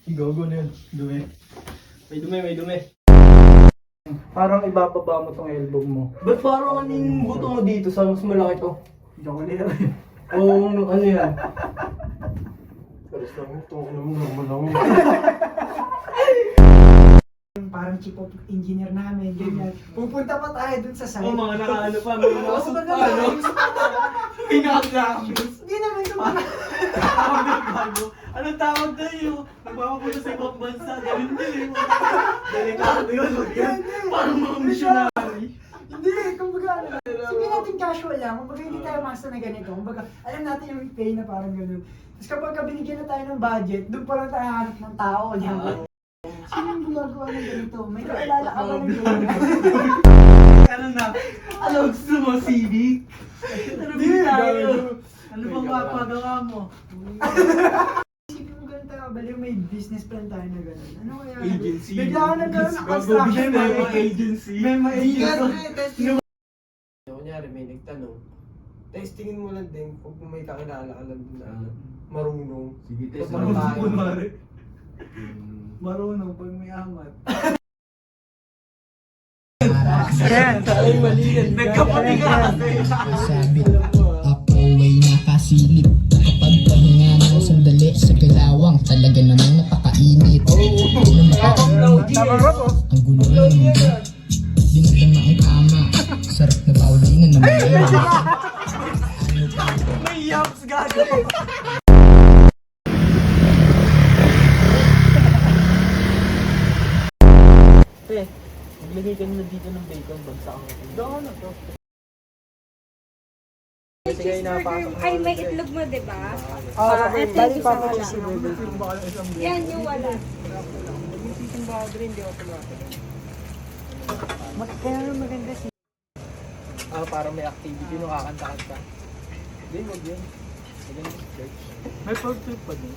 Gago na yun. Dumi. May dumi. Parang ibababa mo tong elbow mo. Ba't parang anong buto mo dito sa mas malaki to? Joke lang. Oo, ano yan? Pares lang ito, ano mo, normal lang mo. Parang chief of engineer namin, ganyan. Pupunta pa tayo dun sa site. Oo, mga nakaano pa, mga nakasot pa, ano? May nakagamos. Hindi naman sa mga... Bago. Anong tawag na yun? Nagpapapunta sa ibang bansa, ganun din eh. Delikado yun, wag yan. Parang mga missionary. Hindi, kumbaga, sabihin natin casual lang, kumbaga hindi tayo master na ganito. Kumbaga, alam natin yung pay na parang ganun. Tapos kapag binigyan na tayo ng budget, doon pa lang tayo hanap ng tao. Sino yung gumagawa ng ganito? May kakilala ka ba ng ganito? Ano na? Ano gusto mo, Civic? Ano ba tayo? Ano bang mapagawa mo? Isipin mo ganun tayo, baliw may business plan tayo na ganun. Ano kaya? Agency. Bigla ako nagkaroon ng construction. May mga agency. May mga agency. Kunyari, may nagtanong. Testingin mo lang din kung may kakilala ka lang din na marunong. Sige, test mo tayo. Marunong pag may amat. Yan, ay mali yan. Nagkapati ka kasi. Sabi, ako ay nakasilip. Kapag pahinga ng sandali sa galawang, talaga namang napakainit. Ang gulo ng mundo. Dinatan na ang kama. Sarap na paulinan na may May yaps gago. Maglagay ka na dito ng bacon bagsak ako. Doon na to. Ay, may itlog mo, di ba? Okay, ito bali yung pa isa ako wala. si Yan yung wala. Kaya naman maganda si... Para may activity nung kakanta-kanta. Hindi, wag yun. Maganda sa church. May pag trip pa din.